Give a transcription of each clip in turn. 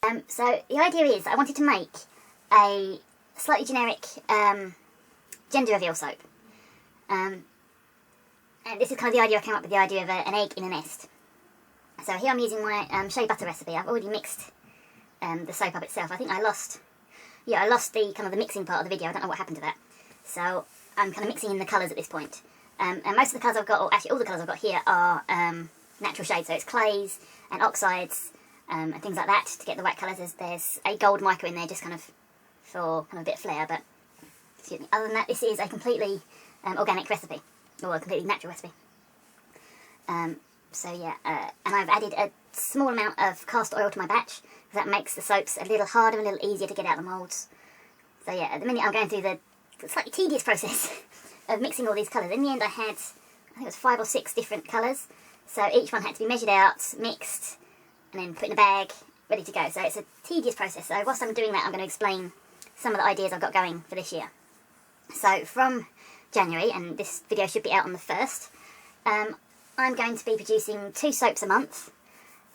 So the idea is I wanted to make a slightly generic gender reveal soap. And this is kind of the idea I came up with, the idea of an egg in a nest. So here I'm using my shea butter recipe. I've already mixed the soap up itself. I think I lost the kind of the mixing part of the video. I don't know what happened to that. So I'm kind of mixing in the colours at this point. And most of the colours I've got, or actually all the colours I've got here, are natural shades. So it's clays and oxides and things like that to get the white colours. There's a gold mica in there just kind of for kind of a bit of flair. But excuse me. Other than that, this is a completely organic recipe, or a completely natural recipe. So yeah, and I've added a small amount of castor oil to my batch, because that makes the soaps a little harder and a little easier to get out of the moulds. So yeah, at the minute I'm going through the slightly tedious process of mixing all these colours. In the end I had, I think it was 5 or 6 different colours, so each one had to be measured out, mixed, and then put in a bag, ready to go. So it's a tedious process. So whilst I'm doing that, I'm going to explain some of the ideas I've got going for this year. So from January, and this video should be out on the 1st, I'm going to be producing 2 soaps a month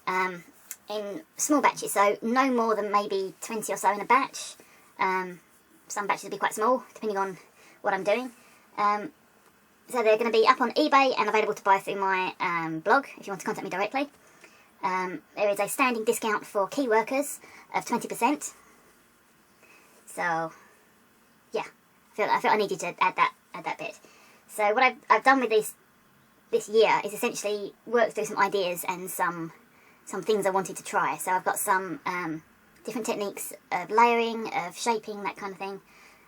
in small batches, so no more than maybe 20 or so in a batch. Some batches will be quite small, depending on what I'm doing. So they're going to be up on eBay and available to buy through my blog, if you want to contact me directly. There is a standing discount for key workers of 20%. So, yeah, I felt I needed to add that bit. So what I've done with this year is essentially work through some ideas and some things I wanted to try. So I've got some different techniques of layering, of shaping, that kind of thing.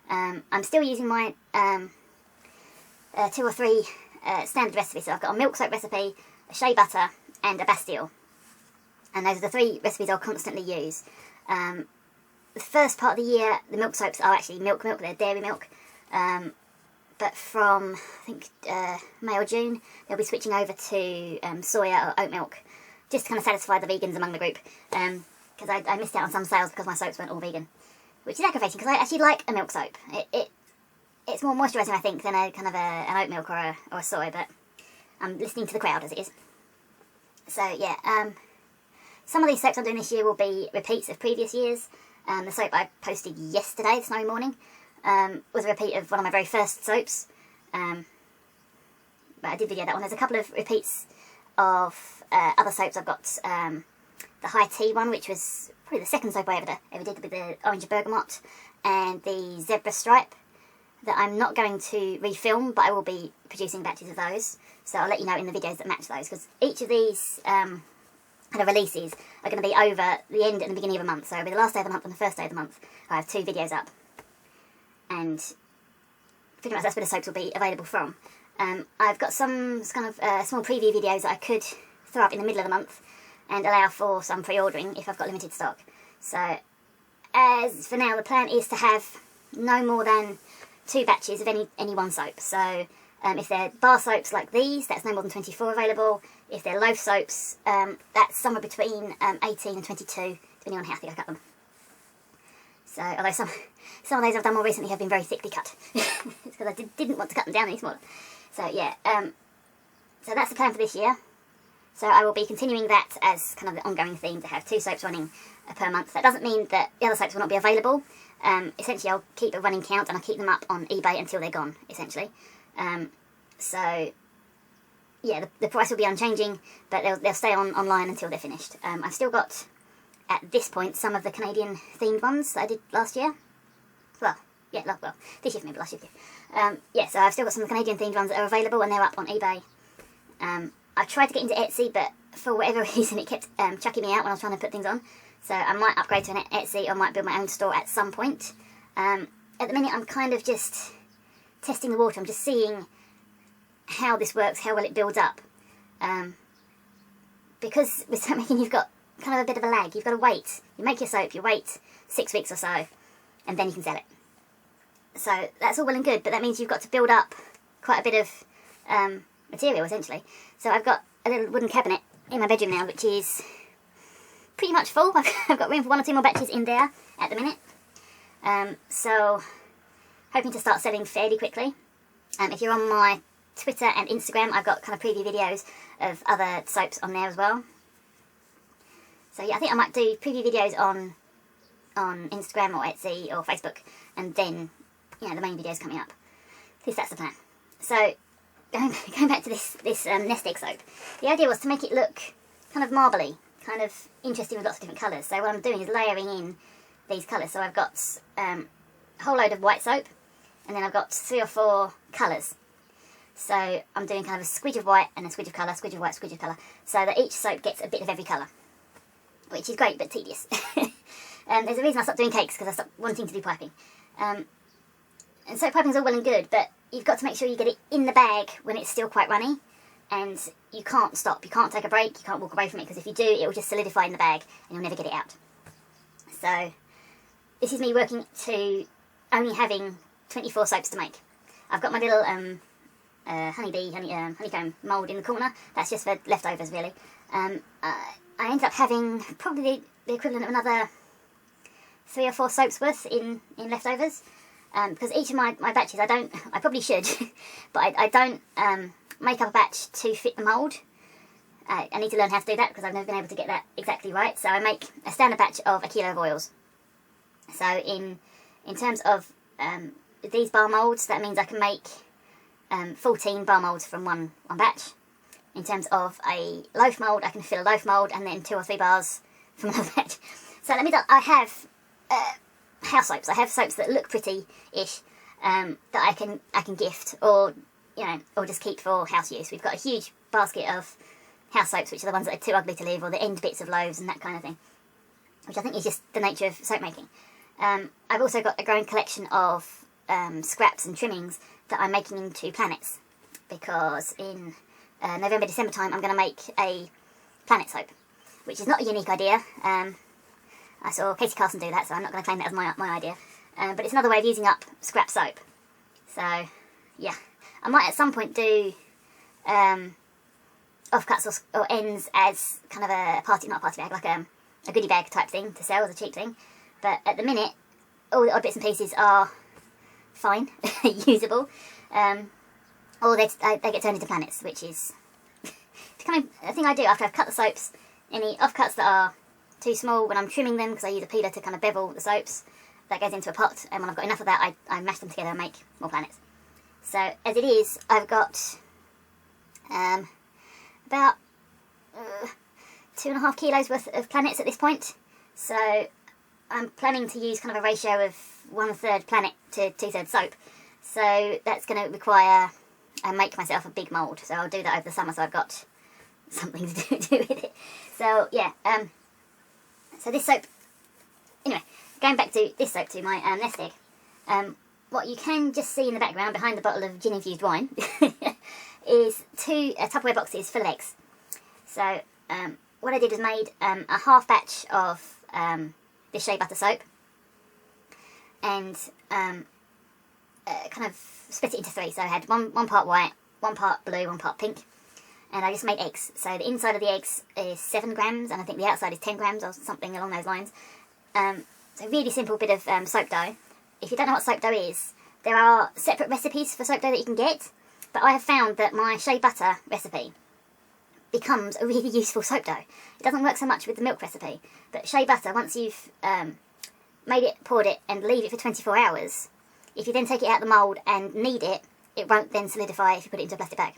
I'm still using my 2 or 3 standard recipes. So I've got a milk soap recipe, a shea butter, and a Bastille. And those are the 3 recipes I'll constantly use. The first part of the year, the milk soaps are actually milk, they're dairy milk. But from, I think, May or June, they'll be switching over to soya or oat milk, just to kind of satisfy the vegans among the group. Because I missed out on some sales because my soaps weren't all vegan, which is aggravating, because I actually like a milk soap. It's more moisturising, I think, than a kind of an oat milk or a soy, but I'm listening to the crowd as it is. So yeah, some of these soaps I'm doing this year will be repeats of previous years. The soap I posted yesterday, the snowy morning, was a repeat of one of my very first soaps. But I did video that one. There's a couple of repeats of other soaps. I've got the high tea one, which was probably the second soap I ever did, with the orange bergamot, and the zebra stripe, that I'm not going to refilm, but I will be producing batches of those. So I'll let you know in the videos that match those, because each of these kind of releases are going to be over the end and the beginning of a month. So it'll be the last day of the month and the first day of the month. I have 2 videos up. And pretty much that's where the soaps will be available from. I've got some kind of small preview videos that I could throw up in the middle of the month and allow for some pre-ordering if I've got limited stock. So as for now, the plan is to have no more than 2 batches of any one soap. So if they're bar soaps like these, that's no more than 24 available. If they're loaf soaps, that's somewhere between 18 and 22, depending on how thick I cut them. So, although some of those I've done more recently have been very thickly cut. It's because I didn't want to cut them down any smaller. So yeah, so that's the plan for this year. So I will be continuing that as kind of the ongoing theme, to have 2 soaps running per month. That doesn't mean that the other soaps will not be available. Essentially I'll keep a running count and I'll keep them up on eBay until they're gone, essentially. So yeah, the price will be unchanging, but they'll stay online until they're finished. I've still got, at this point, some of the Canadian themed ones that I did last year. Well, this year for me, but last year for you. Yeah, so I've still got some Canadian themed ones that are available, and they're up on eBay. I tried to get into Etsy, but for whatever reason it kept chucking me out when I was trying to put things on. So I might upgrade to an Etsy, or might build my own store at some point. At the minute I'm kind of just testing the water. I'm just seeing how this works, how well it builds up. Because with soap making you've got kind of a bit of a lag. You've got to wait. You make your soap, you wait 6 weeks or so, and then you can sell it. So that's all well and good, but that means you've got to build up quite a bit of material, essentially. So I've got a little wooden cabinet in my bedroom now, which is pretty much full. I've got room for 1 or 2 more batches in there at the minute. So hoping to start selling fairly quickly. If you're on my Twitter and Instagram, I've got kind of preview videos of other soaps on there as well. So yeah, I think I might do preview videos on Instagram or Etsy or Facebook, and then, you know, the main videos coming up. At least that's the plan. So going back to this nest egg soap, the idea was to make it look kind of marbly, kind of interesting with lots of different colours. So what I'm doing is layering in these colours. So I've got a whole load of white soap, and then I've got 3 or 4 colours. So I'm doing kind of a squidge of white and a squidge of colour, squidge of white, squidge of colour, so that each soap gets a bit of every colour, which is great but tedious. There's a reason I stopped doing cakes, because I stopped wanting to do piping. And soap piping is all well and good, but you've got to make sure you get it in the bag when it's still quite runny, and you can't stop, you can't take a break, you can't walk away from it, because if you do, it will just solidify in the bag and you'll never get it out. So this is me working to only having 24 soaps to make. I've got my little honeycomb mould in the corner. That's just for leftovers, really. I ended up having probably the equivalent of another 3 or 4 soaps worth in leftovers, because each of my batches, I probably should, but I don't make up a batch to fit the mould. I need to learn how to do that, because I've never been able to get that exactly right. So I make a standard batch of 1 kilo of oils. So in terms of these bar moulds, that means I can make 14 bar moulds from one batch. In terms of a loaf mould, I can fill a loaf mould and then 2 or 3 bars from another batch. So that means I have house soaps. I have soaps that look pretty-ish, that I can gift, or, you know, or just keep for house use. We've got a huge basket of house soaps, which are the ones that are too ugly to live, or the end bits of loaves and that kind of thing, which I think is just the nature of soap making. I've also got a growing collection of scraps and trimmings that I'm making into planets, because in November, December time I'm going to make a planet soap, which is not a unique idea. I saw Katie Carson do that, so I'm not going to claim that as my idea. But it's another way of using up scrap soap. So, yeah. I might at some point do offcuts or ends as kind of a party, not a party bag, like a goodie bag type thing to sell as a cheap thing. But at the minute, all the odd bits and pieces are fine, usable, or they get turned into planets, which is kind of a thing I do after I've cut the soaps. Any offcuts that are too small, when I'm trimming them, because I use a peeler to kind of bevel the soaps, that goes into a pot, and when I've got enough of that, I mash them together and make more planets. So as it is, I've got about 2.5 kilos worth of planets at this point. So I'm planning to use kind of a ratio of 1/3 planet to 2/3 soap. So that's going to require I make myself a big mould. So I'll do that over the summer, so I've got something to do with it. So yeah, so this soap, anyway, going back to this soap, to my nest egg, what you can just see in the background behind the bottle of gin-infused wine is 2 Tupperware boxes full of eggs. So what I did was made a half batch of this shea butter soap, and kind of split it into 3. So I had one part white, 1 part blue, 1 part pink, and I just made eggs. So the inside of the eggs is 7 grams, and I think the outside is 10 grams or something along those lines. So really simple bit of soap dough. If you don't know what soap dough is, there are separate recipes for soap dough that you can get, but I have found that my shea butter recipe becomes a really useful soap dough. It doesn't work so much with the milk recipe, but shea butter, once you've made it, poured it, and leave it for 24 hours, if you then take it out of the mould and knead it, it won't then solidify if you put it into a plastic bag.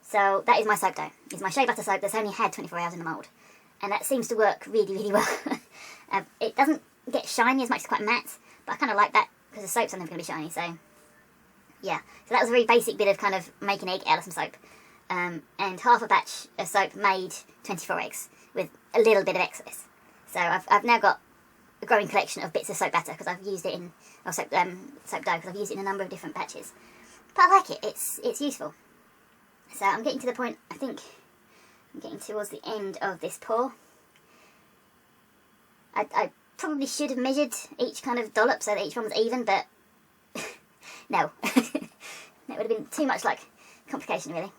So that is my soap dough. It's my shea butter soap that's only had 24 hours in the mould, and that seems to work really, really well. It doesn't get shiny as much, it's quite matte, but I kind of like that because the soap's never going to be shiny, so yeah. So that was a very basic bit of kind of make an egg out of some soap. And half a batch of soap made 24 eggs with a little bit of excess. So I've now got a growing collection of bits of soap batter because I've used it in, or soap dough because I've used it in a number of different batches. But I like it, it's useful. So I'm getting to the point, I think I'm getting towards the end of this pour. I probably should have measured each kind of dollop so that each one was even, but no. That would have been too much like complication, really.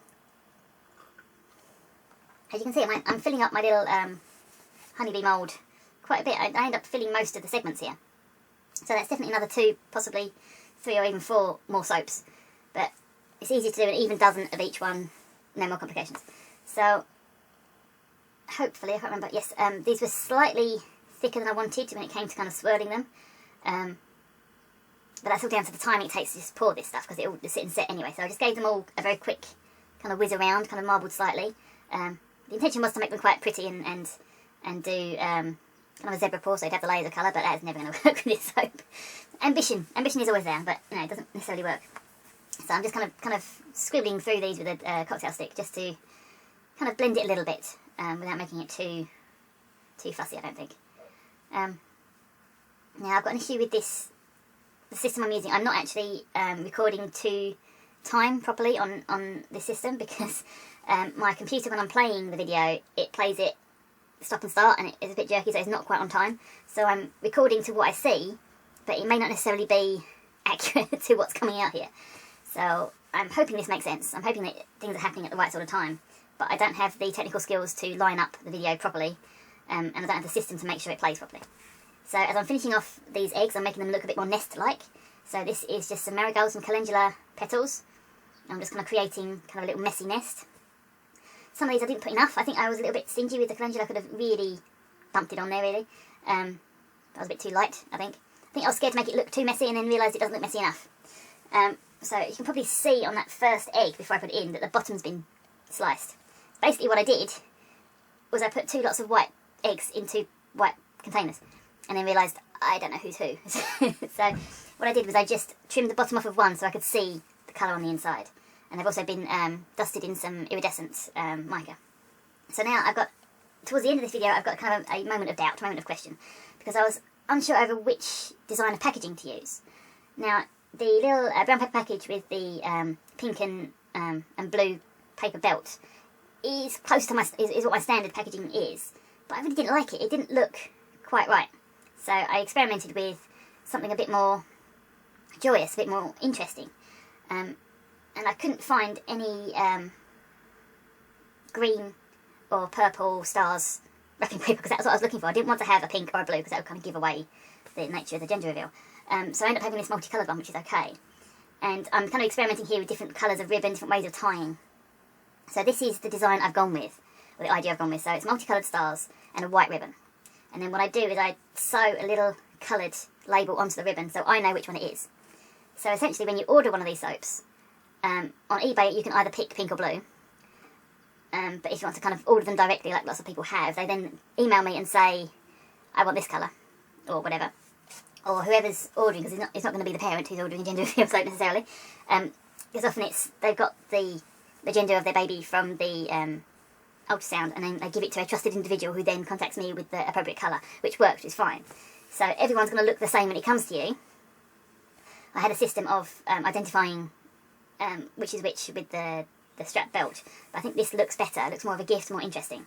As you can see, I'm filling up my little honeybee mould quite a bit. I end up filling most of the segments here. So that's definitely another 2, possibly 3 or even 4 more soaps. But it's easy to do an even dozen of each one, no more complications. So hopefully, I can't remember, yes, these were slightly thicker than I wanted when it came to kind of swirling them. But that's all down to the time it takes to just pour this stuff, because it all just sit and set anyway. So I just gave them all a very quick kind of whiz around, kind of marbled slightly. The intention was to make them quite pretty and do kind of a zebra pour, so you'd have the layers of colour, but that is never going to work with this soap. Ambition is always there, but it doesn't necessarily work. So I'm just kind of scribbling through these with a cocktail stick, just to kind of blend it a little bit, without making it too fussy, I don't think. Now I've got an issue with the system I'm using. I'm not actually recording to time properly on this system, because my computer, when I'm playing the video, it plays it stop and start, and it's a bit jerky, so it's not quite on time. So I'm recording to what I see, but it may not necessarily be accurate to what's coming out here. So I'm hoping this makes sense. I'm hoping that things are happening at the right sort of time, but I don't have the technical skills to line up the video properly, and I don't have the system to make sure it plays properly. So as I'm finishing off these eggs, I'm making them look a bit more nest-like. So this is just some marigolds, some calendula petals. I'm just kind of creating kind of a little messy nest. Some of these I didn't put enough. I think I was a little bit stingy with the calendula. I could have really bumped it on there, really. That was a bit too light, I think. I think I was scared to make it look too messy and then realised it doesn't look messy enough. So you can probably see on that first egg before I put it in that the bottom's been sliced. Basically what I did was I put 2 lots of white eggs into white containers, and then realised I don't know who's who. So what I did was I just trimmed the bottom off of one so I could see the colour on the inside. And they've also been dusted in some iridescent mica. So now I've got, towards the end of this video, I've got kind of a moment of doubt, a moment of question, because I was unsure over which design of packaging to use. Now, the little brown paper package with the pink and blue paper belt is close to is what my standard packaging is, but I really didn't like it. It didn't look quite right. So I experimented with something a bit more joyous, a bit more interesting. And I couldn't find any green or purple stars wrapping paper, because that's what I was looking for. I didn't want to have a pink or a blue, because that would kind of give away the nature of the gender reveal. So I ended up having this multicoloured one, which is okay. And I'm kind of experimenting here with different colours of ribbon, different ways of tying. So this is the design I've gone with, or the idea I've gone with. So it's multicoloured stars and a white ribbon. And then what I do is I sew a little coloured label onto the ribbon so I know which one it is. So essentially when you order one of these soaps, on eBay you can either pick pink or blue. But if you want to kind of order them directly, like lots of people have, they then email me and say, I want this colour, or whatever. Or whoever's ordering, because it's not going to be the parent who's ordering a gender reveal soap necessarily. Because often they've got the gender of their baby from the ultrasound, and then they give it to a trusted individual who then contacts me with the appropriate colour, which works, which is fine. So everyone's going to look the same when it comes to you. I had a system of identifying which is which with the strap belt, but I think this looks better, looks more of a gift, more interesting.